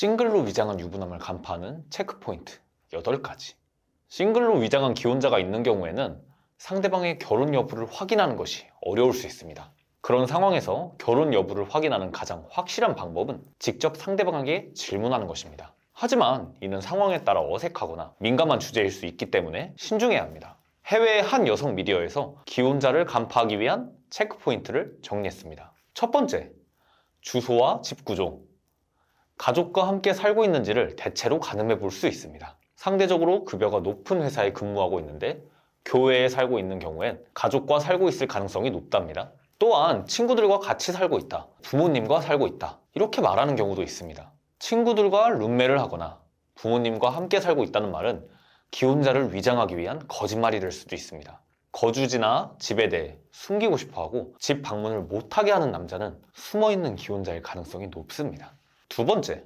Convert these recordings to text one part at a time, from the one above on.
싱글로 위장한 유부남을 간파하는 체크포인트 8가지. 싱글로 위장한 기혼자가 있는 경우에는 상대방의 결혼 여부를 확인하는 것이 어려울 수 있습니다. 그런 상황에서 결혼 여부를 확인하는 가장 확실한 방법은 직접 상대방에게 질문하는 것입니다. 하지만 이는 상황에 따라 어색하거나 민감한 주제일 수 있기 때문에 신중해야 합니다. 해외의 한 여성 미디어에서 기혼자를 간파하기 위한 체크포인트를 정리했습니다. 첫 번째, 주소와 집 구조. 가족과 함께 살고 있는지를 대체로 가늠해 볼 수 있습니다. 상대적으로 급여가 높은 회사에 근무하고 있는데 교외에 살고 있는 경우엔 가족과 살고 있을 가능성이 높답니다. 또한 친구들과 같이 살고 있다, 부모님과 살고 있다, 이렇게 말하는 경우도 있습니다. 친구들과 룸메를 하거나 부모님과 함께 살고 있다는 말은 기혼자를 위장하기 위한 거짓말이 될 수도 있습니다. 거주지나 집에 대해 숨기고 싶어하고 집 방문을 못하게 하는 남자는 숨어있는 기혼자일 가능성이 높습니다. 두 번째,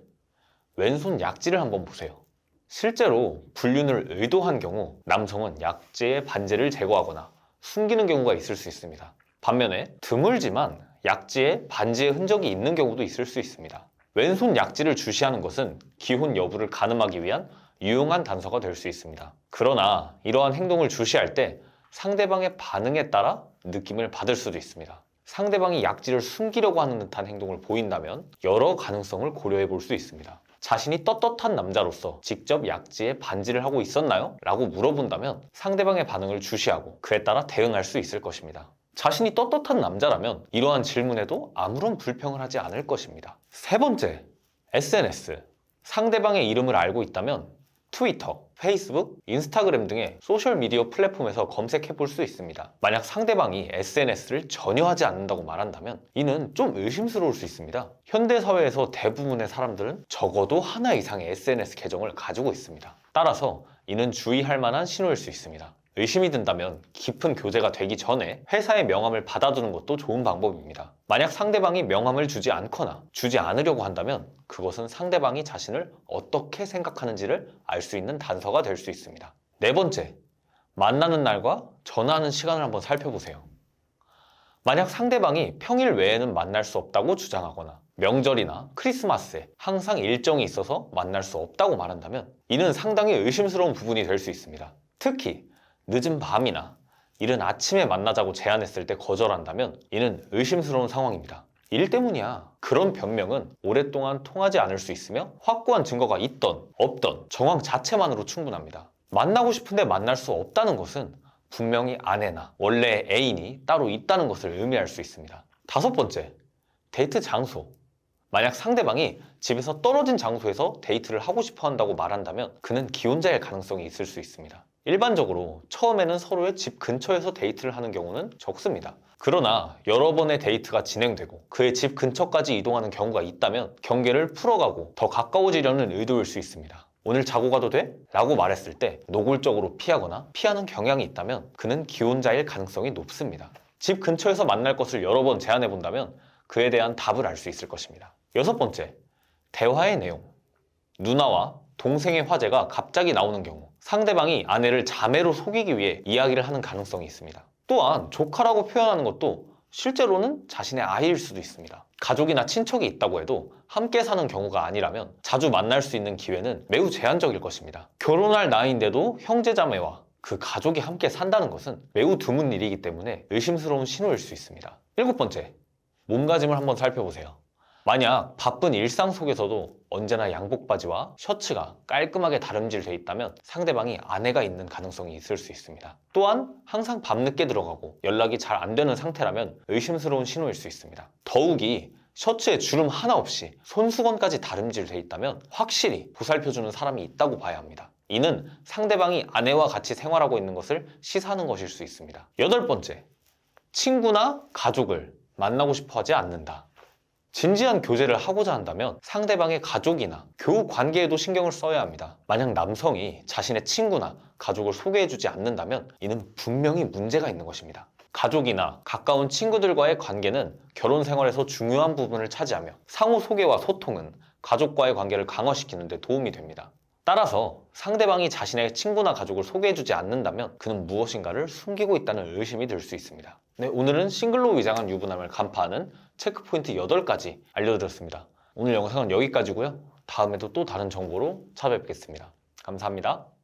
왼손 약지를 한번 보세요. 실제로 불륜을 의도한 경우 남성은 약지의 반지를 제거하거나 숨기는 경우가 있을 수 있습니다. 반면에 드물지만 약지에 반지의 흔적이 있는 경우도 있을 수 있습니다. 왼손 약지를 주시하는 것은 기혼 여부를 가늠하기 위한 유용한 단서가 될 수 있습니다. 그러나 이러한 행동을 주시할 때 상대방의 반응에 따라 느낌을 받을 수도 있습니다. 상대방이 약지를 숨기려고 하는 듯한 행동을 보인다면 여러 가능성을 고려해 볼 수 있습니다. 자신이 떳떳한 남자로서 직접 약지에 반지를 하고 있었나요? 라고 물어본다면 상대방의 반응을 주시하고 그에 따라 대응할 수 있을 것입니다. 자신이 떳떳한 남자라면 이러한 질문에도 아무런 불평을 하지 않을 것입니다. 세 번째, SNS. 상대방의 이름을 알고 있다면 트위터, 페이스북, 인스타그램 등의 소셜미디어 플랫폼에서 검색해 볼 수 있습니다. 만약 상대방이 SNS를 전혀 하지 않는다고 말한다면 이는 좀 의심스러울 수 있습니다. 현대사회에서 대부분의 사람들은 적어도 하나 이상의 SNS 계정을 가지고 있습니다. 따라서 이는 주의할 만한 신호일 수 있습니다. 의심이 든다면 깊은 교제가 되기 전에 회사의 명함을 받아두는 것도 좋은 방법입니다. 만약 상대방이 명함을 주지 않거나 주지 않으려고 한다면 그것은 상대방이 자신을 어떻게 생각하는지를 알 수 있는 단서가 될 수 있습니다. 네 번째, 만나는 날과 전화하는 시간을 한번 살펴보세요. 만약 상대방이 평일 외에는 만날 수 없다고 주장하거나 명절이나 크리스마스에 항상 일정이 있어서 만날 수 없다고 말한다면 이는 상당히 의심스러운 부분이 될 수 있습니다. 특히 늦은 밤이나 이른 아침에 만나자고 제안했을 때 거절한다면 이는 의심스러운 상황입니다. 일 때문이야. 그런 변명은 오랫동안 통하지 않을 수 있으며 확고한 증거가 있던 없던 정황 자체만으로 충분합니다. 만나고 싶은데 만날 수 없다는 것은 분명히 아내나 원래 애인이 따로 있다는 것을 의미할 수 있습니다. 다섯 번째, 데이트 장소. 만약 상대방이 집에서 떨어진 장소에서 데이트를 하고 싶어 한다고 말한다면 그는 기혼자일 가능성이 있을 수 있습니다. 일반적으로 처음에는 서로의 집 근처에서 데이트를 하는 경우는 적습니다. 그러나 여러 번의 데이트가 진행되고 그의 집 근처까지 이동하는 경우가 있다면 경계를 풀어가고 더 가까워지려는 의도일 수 있습니다. 오늘 자고 가도 돼? 라고 말했을 때 노골적으로 피하거나 피하는 경향이 있다면 그는 기혼자일 가능성이 높습니다. 집 근처에서 만날 것을 여러 번 제안해 본다면 그에 대한 답을 알 수 있을 것입니다. 여섯 번째, 대화의 내용. 누나와 동생의 화제가 갑자기 나오는 경우 상대방이 아내를 자매로 속이기 위해 이야기를 하는 가능성이 있습니다. 또한 조카라고 표현하는 것도 실제로는 자신의 아이일 수도 있습니다. 가족이나 친척이 있다고 해도 함께 사는 경우가 아니라면 자주 만날 수 있는 기회는 매우 제한적일 것입니다. 결혼할 나이인데도 형제자매와 그 가족이 함께 산다는 것은 매우 드문 일이기 때문에 의심스러운 신호일 수 있습니다. 일곱 번째, 몸가짐을 한번 살펴보세요. 만약 바쁜 일상 속에서도 언제나 양복 바지와 셔츠가 깔끔하게 다름질되어 있다면 상대방이 아내가 있는 가능성이 있을 수 있습니다. 또한 항상 밤늦게 들어가고 연락이 잘 안 되는 상태라면 의심스러운 신호일 수 있습니다. 더욱이 셔츠에 주름 하나 없이 손수건까지 다름질되어 있다면 확실히 보살펴주는 사람이 있다고 봐야 합니다. 이는 상대방이 아내와 같이 생활하고 있는 것을 시사하는 것일 수 있습니다. 여덟 번째, 친구나 가족을 만나고 싶어 하지 않는다. 진지한 교제를 하고자 한다면 상대방의 가족이나 교우 관계에도 신경을 써야 합니다. 만약 남성이 자신의 친구나 가족을 소개해주지 않는다면 이는 분명히 문제가 있는 것입니다. 가족이나 가까운 친구들과의 관계는 결혼 생활에서 중요한 부분을 차지하며 상호 소개와 소통은 가족과의 관계를 강화시키는 데 도움이 됩니다. 따라서 상대방이 자신의 친구나 가족을 소개해주지 않는다면 그는 무엇인가를 숨기고 있다는 의심이 들 수 있습니다. 네, 오늘은 싱글로 위장한 유부남을 간파하는 체크포인트 8가지 알려드렸습니다. 오늘 영상은 여기까지고요. 다음에도 또 다른 정보로 찾아뵙겠습니다. 감사합니다.